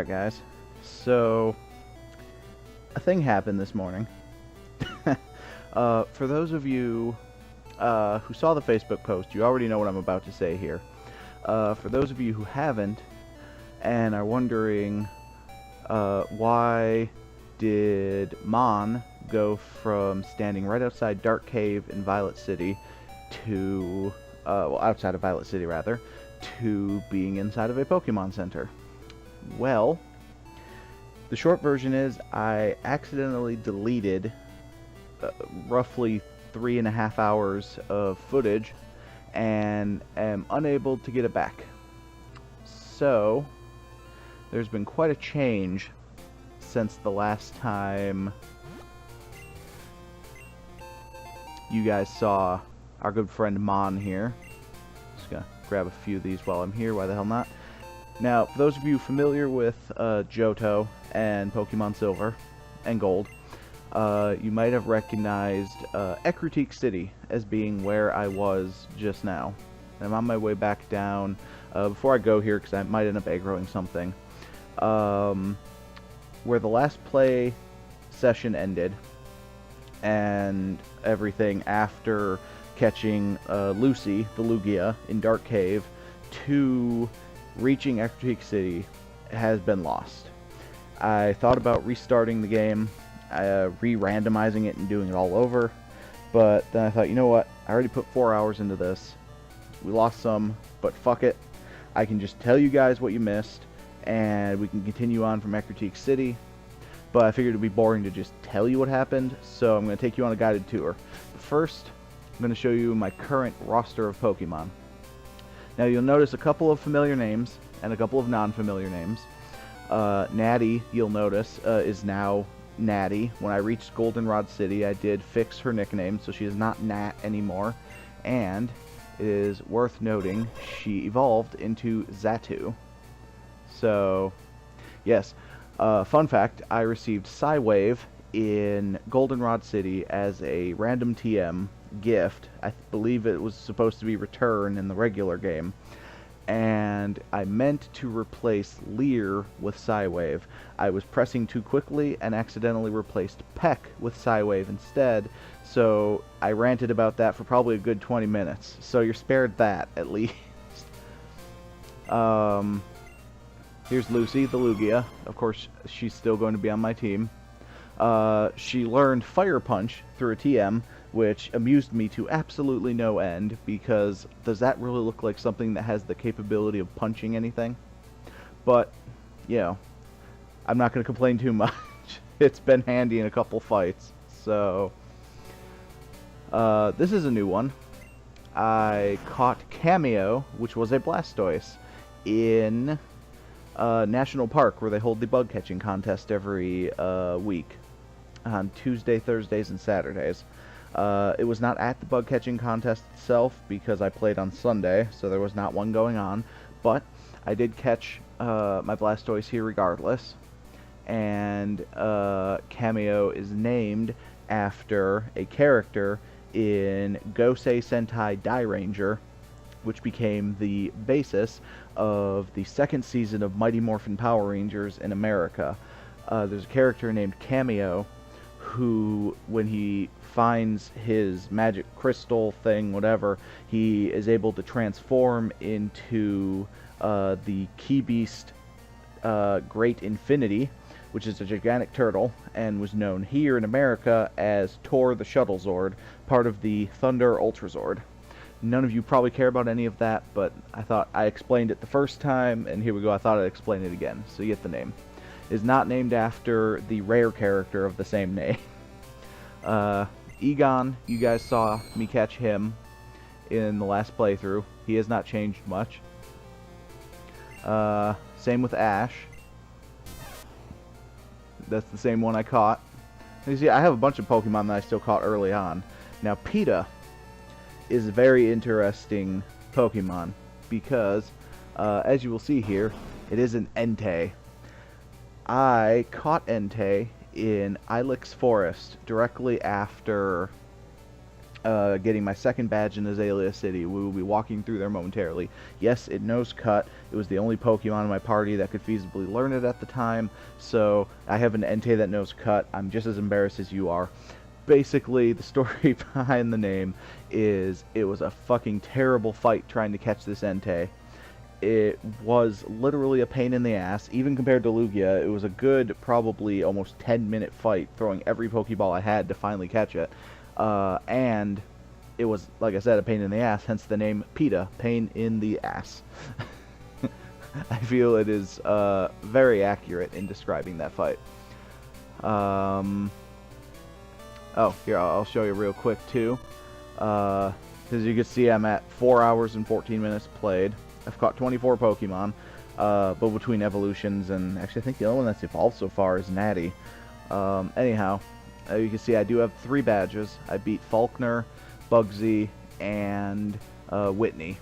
Alright guys, so a thing happened this morning. For those of you who saw the Facebook post, you already know what I'm about to say here. For those of you who haven't and are wondering why did Mon go from standing right outside Dark Cave in Violet City to, well, outside of Violet City rather, to being inside of a Pokemon Center? Well, the short version is I accidentally deleted roughly 3.5 hours of footage and am unable to get it back. So, there's been quite a change since the last time you guys saw our good friend Mon here. Just gonna grab a few of these while I'm here, why the hell not? Now, for those of you familiar with Johto and Pokemon Silver and Gold, you might have recognized Ecruteak City as being where I was just now. I'm on my way back down. Before I go here, because I might end up aggroing something, where the last play session ended, and everything after catching Lucy, the Lugia, in Dark Cave, to reaching Ecruteak City has been lost. I thought about restarting the game, re-randomizing it and doing it all over, but then I thought, you know what, I already put 4 hours into this. We lost some, but fuck it. I can just tell you guys what you missed, and we can continue on from Ecruteak City, but I figured it would be boring to just tell you what happened, so I'm going to take you on a guided tour. But first, I'm going to show you my current roster of Pokemon. Now you'll notice a couple of familiar names and a couple of non-familiar names. Natty, you'll notice, is now Natty. When I reached Goldenrod City, I did fix her nickname, so she is not Nat anymore. And it is worth noting, she evolved into Xatu. So, yes. Fun fact, I received Psywave in Goldenrod City as a random TM gift. I believe it was supposed to be return in the regular game, and I meant to replace Leer with Psywave. I was pressing too quickly and accidentally replaced Peck with Psywave instead, so I ranted about that for probably a good 20 minutes, so you're spared that at least. Here's Lucy, the Lugia. Of course, she's still going to be on my team. She learned Fire Punch through a TM, which amused me to absolutely no end, because does that really look like something that has the capability of punching anything? But, you know, I'm not going to complain too much. It's been handy in a couple fights. So, this is a new one. I caught Cameo, which was a Blastoise, in National Park, where they hold the bug catching contest every week on Tuesday, Thursdays, and Saturdays. It was not at the bug catching contest itself because I played on Sunday, so there was not one going on, but I did catch my Blastoise here regardless, and Cameo is named after a character in Gosei Sentai Dairanger, which became the basis of the second season of Mighty Morphin Power Rangers in America. There's a character named Cameo who, when he finds his magic crystal thing, whatever, he is able to transform into the Key Beast Great Infinity, which is a gigantic turtle, and was known here in America as Tor the Shuttle Zord, part of the Thunder Ultrazord. None of you probably care about any of that, but I thought I explained it the first time, and here we go, I thought I'd explain it again, so you get the name. It is not named after the rare character of the same name. Egon, you guys saw me catch him in the last playthrough. He has not changed much. Same with Ash. That's the same one I caught. You see, I have a bunch of Pokemon that I still caught early on. Now, PETA is a very interesting Pokemon because, as you will see here, it is an Entei. I caught Entei in Ilex Forest directly after getting my second badge in Azalea City. We will be walking through there momentarily. Yes, it knows Cut. It was the only Pokemon in my party that could feasibly learn it at the time, so I have an Entei that knows Cut. I'm just as embarrassed as you are. Basically, the story behind the name is it was a fucking terrible fight trying to catch this Entei. It was literally a pain in the ass. Even compared to Lugia, it was a good, probably almost 10-minute fight, throwing every Pokeball I had to finally catch it. And it was, like I said, a pain in the ass, hence the name PETA, pain in the ass. I feel it is very accurate in describing that fight. Oh, here, I'll show you real quick, too. As you can see, I'm at 4 hours and 14 minutes played. I've caught 24 Pokemon, but between evolutions, and actually I think the only one that's evolved so far is Natty. Anyhow, you can see I do have 3 badges. I beat Falkner, Bugsy, and Whitney.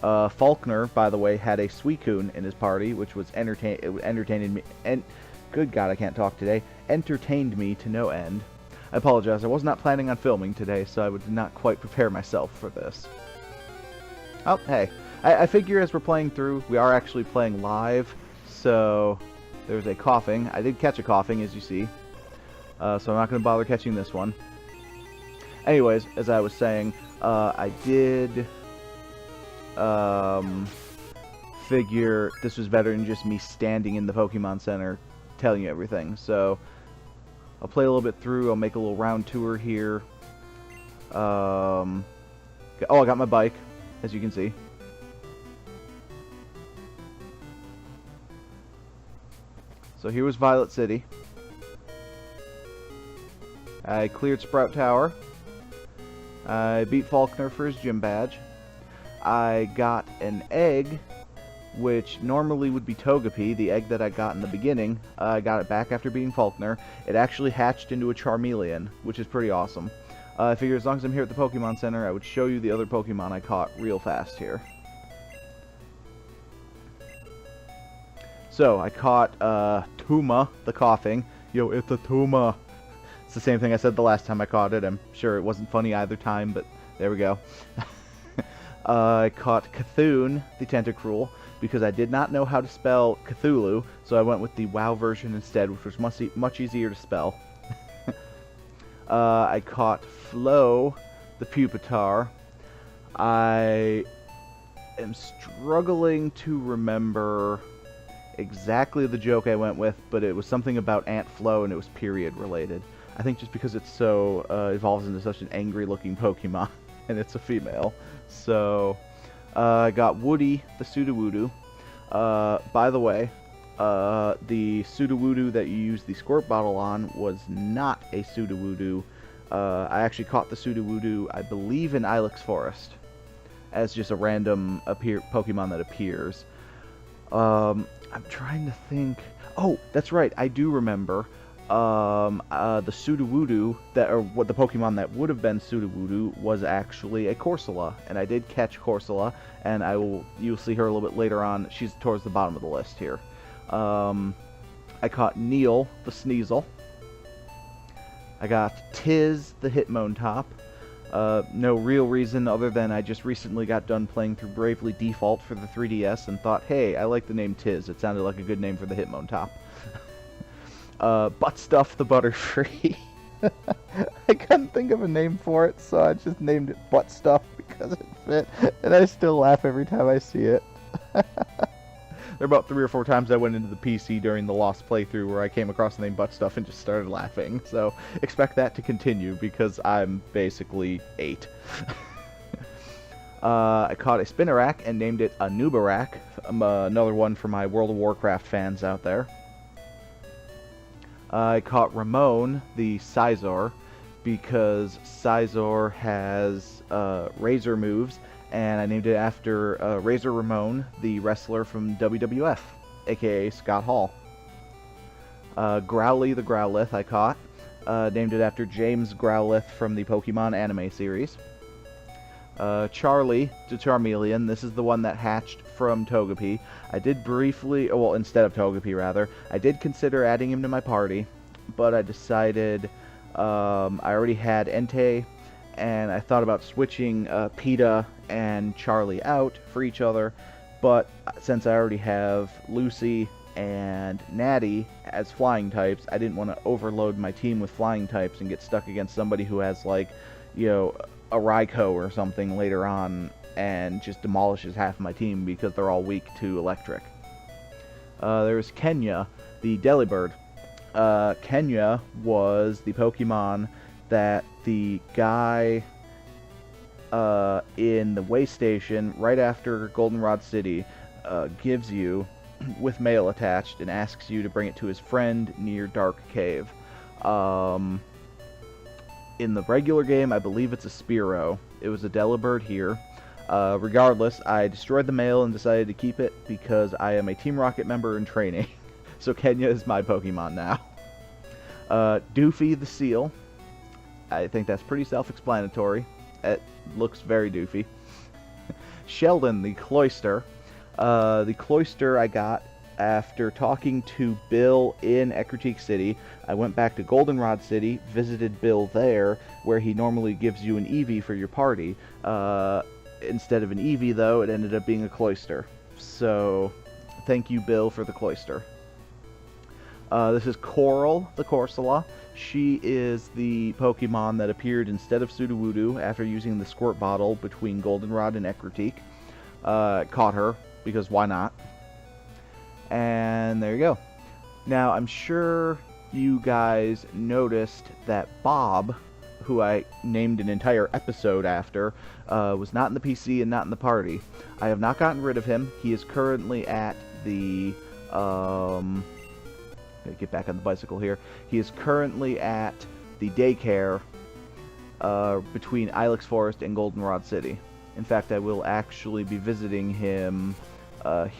Falkner, by the way, had a Suicune in his party, which was entertained me, and good God, I can't talk today. Entertained me to no end. I apologize. I was not planning on filming today, so I did not quite prepare myself for this. Oh, hey. I figure as we're playing through, we are actually playing live, so there's a coughing. I did catch a coughing, as you see, so I'm not going to bother catching this one. Anyways, as I was saying, I did figure this was better than just me standing in the Pokemon Center telling you everything, so I'll play a little bit through. I'll make a little round tour here. Oh, I got my bike, as you can see. So here was Violet City. I cleared Sprout Tower. I beat Falkner for his gym badge. I got an egg, which normally would be Togepi, the egg that I got in the beginning. I got it back after beating Falkner. It actually hatched into a Charmeleon, which is pretty awesome. I figured as long as I'm here at the Pokemon Center, I would show you the other Pokemon I caught real fast here. So, I caught Tuma, the coughing. Yo, it's a Tuma. It's the same thing I said the last time I caught it. I'm sure it wasn't funny either time, but there we go. I caught Cthulhu, the Tentacruel, because I did not know how to spell Cthulhu, so I went with the WoW version instead, which was much easier to spell. I caught Flo, the Pupitar. I am struggling to remember exactly the joke I went with, but it was something about Aunt Flo, and it was period related. I think just because it's so evolves into such an angry looking Pokemon, and it's a female. So I got Woody, the Sudowoodo. By the way, the Sudowoodo that you use the squirt bottle on was not a Sudowoodo. I actually caught the Sudowoodo, I believe, in Ilex Forest, as just a random Pokemon that appears. I'm trying to think. Oh, that's right. I do remember. The Sudowoodo what the Pokemon that would have been Sudowoodo was actually a Corsola, and I did catch Corsola, and you'll see her a little bit later on. She's towards the bottom of the list here. I caught Neil, the Sneasel. I got Tiz, the Hitmontop. No real reason other than I just recently got done playing through Bravely Default for the 3DS and thought, hey, I like the name Tiz. It sounded like a good name for the Hitmontop. Butt Stuff, the Butterfree. I couldn't think of a name for it, so I just named it Butt Stuff because it fit, and I still laugh every time I see it. There are about 3 or 4 times I went into the PC during the Lost playthrough where I came across the name Butt Stuff and just started laughing, so expect that to continue because I'm basically 8. I caught a Spinarak and named it Anubarak, another one for my World of Warcraft fans out there. I caught Ramon, the Scizor, because Scizor has Razor moves, and I named it after Razor Ramon, the wrestler from WWF, aka Scott Hall. Growly the Growlithe I caught, named it after James Growlithe from the Pokemon anime series. Charlie the Charmeleon, this is the one that hatched from Togepi. I did briefly, well, instead of Togepi rather, I did consider adding him to my party, but I decided I already had Entei, and I thought about switching PETA and Charlie out for each other, but since I already have Lucy and Natty as flying types, I didn't want to overload my team with flying types and get stuck against somebody who has, like, you know, a Raikou or something later on and just demolishes half my team because they're all weak to electric. There's Kenya, the Delibird. Kenya was the Pokemon that the guy in the way station right after Goldenrod City gives you with mail attached and asks you to bring it to his friend near Dark Cave. In the regular game, I believe it's a Spearow. It was a Delibird here. Regardless, I destroyed the mail and decided to keep it because I am a Team Rocket member in training. So Kenya is my Pokemon now. Doofy the Seal. I think that's pretty self-explanatory. It looks very doofy. Sheldon the Cloyster. The Cloyster I got after talking to Bill in Ecruteak City. I went back to Goldenrod City, visited Bill there, where he normally gives you an Eevee for your party. Instead of an Eevee, though, it ended up being a Cloyster. So, thank you, Bill, for the Cloyster. This is Coral, the Corsola. She is the Pokemon that appeared instead of Sudowoodo after using the squirt bottle between Goldenrod and Ecruteak. Caught her, because why not? And there you go. Now, I'm sure you guys noticed that Bob, who I named an entire episode after, was not in the PC and not in the party. I have not gotten rid of him. He is currently at the... get back on the bicycle here. He is currently at the daycare between Ilex Forest and Goldenrod City. In fact, I will actually be visiting him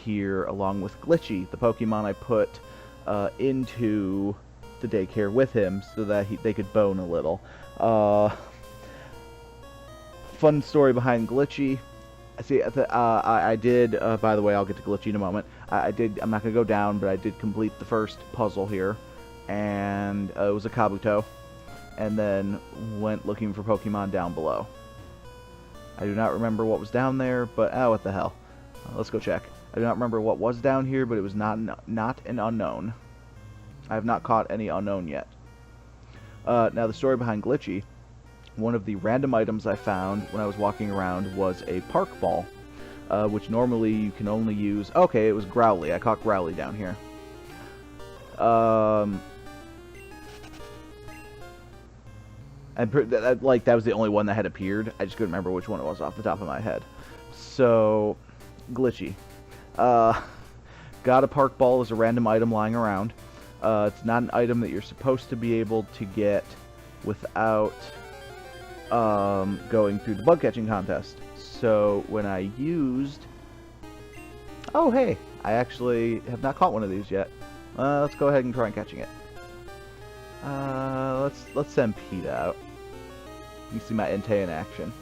here along with Glitchy, the Pokemon I put into the daycare with him so that they could bone a little. Fun story behind Glitchy. See, I did, by the way, I'll get to Glitchy in a moment. I'm not going to go down, but I did complete the first puzzle here. And it was a Kabuto. And then went looking for Pokemon down below. I do not remember what was down there, but, what the hell. Let's go check. I do not remember what was down here, but it was not an unknown. I have not caught any unknown yet. Now, the story behind Glitchy. One of the random items I found when I was walking around was a Park Ball, which normally you can only use... Okay, it was Growly. I caught Growly down here. That was the only one that had appeared. I just couldn't remember which one it was off the top of my head. So, Glitchy. Got a Park Ball as a random item lying around. It's not an item that you're supposed to be able to get without... going through the bug catching contest. So when I used... Oh, hey! I actually have not caught one of these yet. Let's go ahead and try catching it. Let's send PETA out. You can see my Entei in action.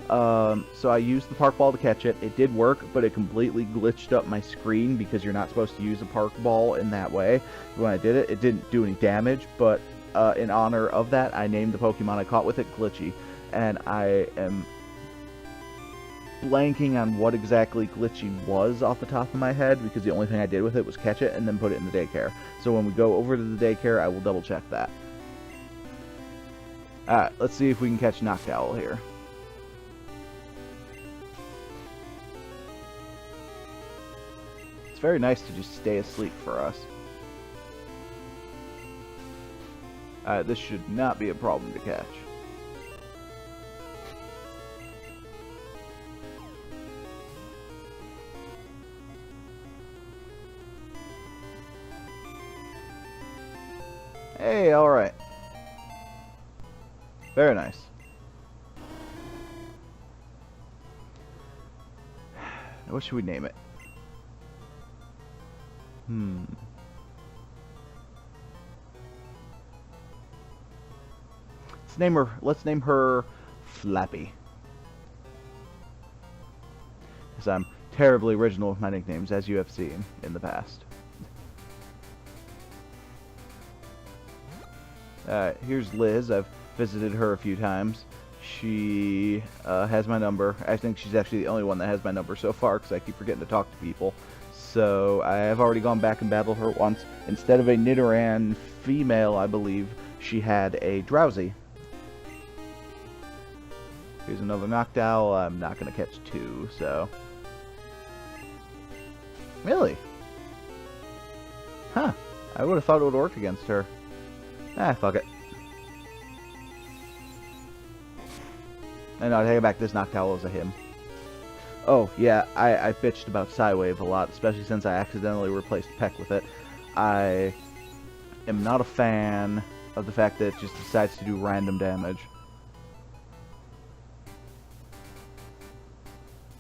So I used the Park Ball to catch it. It did work, but it completely glitched up my screen because you're not supposed to use a Park Ball in that way. When I did it, it didn't do any damage, but in honor of that, I named the Pokemon I caught with it Glitchy. And I am blanking on what exactly Glitchy was off the top of my head, because the only thing I did with it was catch it and then put it in the daycare. So when we go over to the daycare, I will double check that. Alright, let's see if we can catch Noctowl here. It's very nice to just stay asleep for us. This should not be a problem to catch. Hey, alright. Very nice. What should we name it? Let's name her Flappy. Because I'm terribly original with my nicknames, as you have seen in the past. Here's Liz. I've visited her a few times. She has my number. I think she's actually the only one that has my number so far because I keep forgetting to talk to people. So I have already gone back and battled her once. Instead of a Nidoran female, I believe, she had a Drowsy. Here's another Noctowl. I'm not going to catch two, so... Really? Huh. I would have thought it would work against her. Ah, fuck it. And I take it back, this Noctowl is a him. Oh, yeah, I bitched about Psywave a lot, especially since I accidentally replaced Peck with it. I am not a fan of the fact that it just decides to do random damage.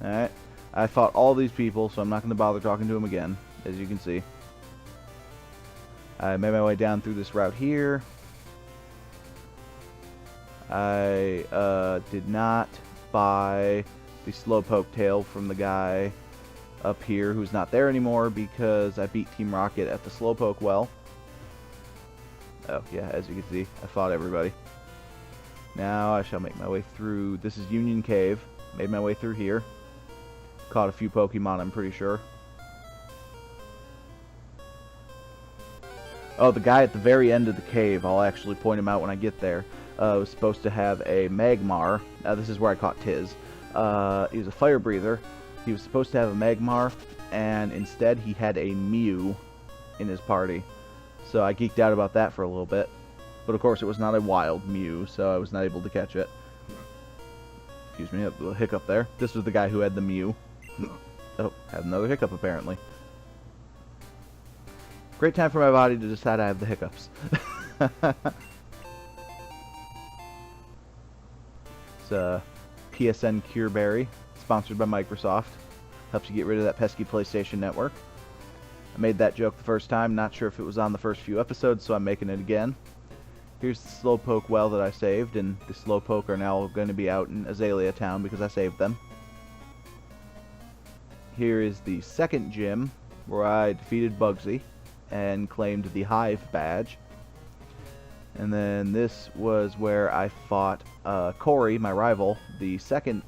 Alright, I fought all these people, so I'm not going to bother talking to them again, as you can see. I made my way down through this route here. I did not buy the Slowpoke tail from the guy up here who's not there anymore because I beat Team Rocket at the Slowpoke well. Oh, yeah, as you can see, I fought everybody. Now I shall make my way through. This is Union Cave. Made my way through here. Caught a few Pokemon, I'm pretty sure. Oh, the guy at the very end of the cave, I'll actually point him out when I get there, was supposed to have a Magmar. This is where I caught Tiz. He was a fire breather. He was supposed to have a Magmar, and instead he had a Mew in his party. So I geeked out about that for a little bit. But of course it was not a wild Mew, so I was not able to catch it. Excuse me, a little hiccup there. This was the guy who had the Mew. Oh, had another hiccup apparently. Great time for my body to decide I have the hiccups. It's PSN Cure Berry, sponsored by Microsoft. Helps you get rid of that pesky PlayStation Network. I made that joke the first time, not sure if it was on the first few episodes, so I'm making it again. Here's the Slowpoke well that I saved, and the Slowpoke are now going to be out in Azalea Town because I saved them. Here is the second gym, where I defeated Bugsy and claimed the Hive badge. And then this was where I fought Corey, my rival, the second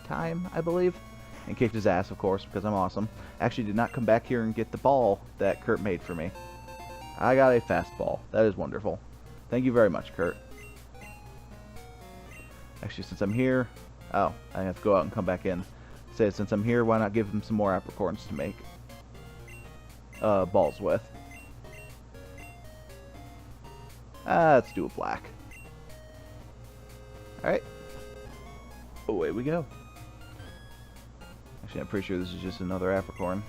time, I believe, and kicked his ass, of course, because I'm awesome. Actually did not come back here and get the ball that Kurt made for me. I got a fastball. That is wonderful. Thank you very much, Kurt. Actually, since I'm here... Oh, I have to go out and come back in. Say, since I'm here, why not give him some more apricorns to make balls with? Let's do a black. Alright. Away we go. Actually, I'm pretty sure this is just another apricorn.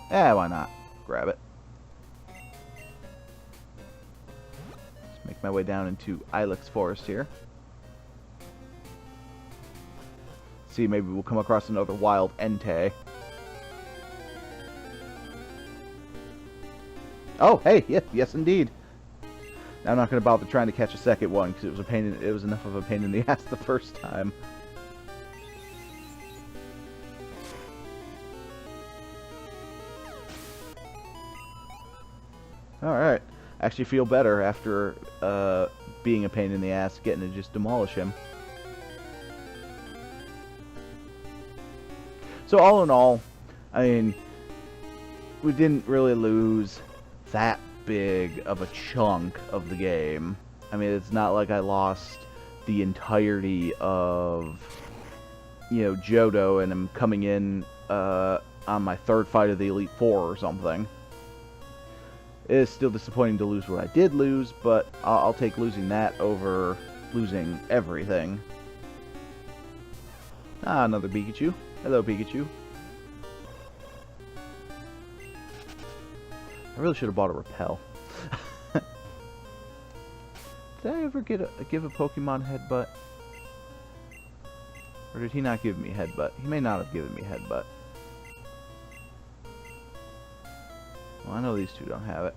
Why not? Grab it. Let's make my way down into Ilex Forest here. See, maybe we'll come across another wild Entei. Oh, hey, yes indeed. Now, I'm not going to bother trying to catch a second one because it was enough of a pain in the ass the first time. Alright. I actually feel better after being a pain in the ass, getting to just demolish him. So all in all, I mean, we didn't really lose that big of a chunk of the game. I mean, it's not like I lost the entirety of, you know, Johto and I'm coming in on my third fight of the Elite Four or something. It is still disappointing to lose what I did lose, but I'll take losing that over losing everything. Ah, another Pikachu. Hello, Pikachu. I really should have bought a Repel. Did I ever give a Pokemon Headbutt? Or did he not give me Headbutt? He may not have given me Headbutt. Well, I know these two don't have it.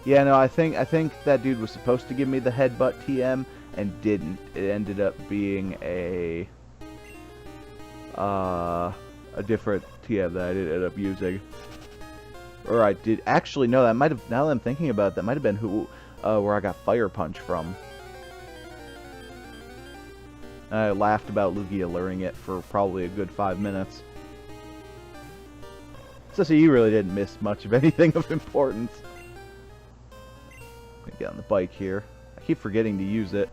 Yeah, no, I think that dude was supposed to give me the Headbutt TM and didn't. It ended up being a different TM that I didn't end up using. Or I did actually no, that might have. Now that I'm thinking about it, that might have been where I got Fire Punch from. I laughed about Lugia learning it for probably a good 5 minutes. So you really didn't miss much of anything of importance. Let me get on the bike here. I keep forgetting to use it.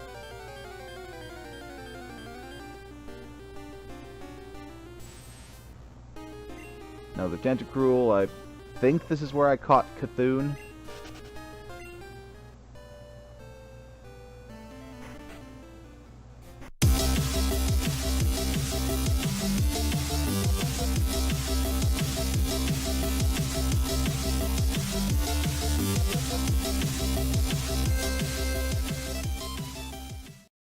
Now the Tentacruel, I think this is where I caught Cthulhu.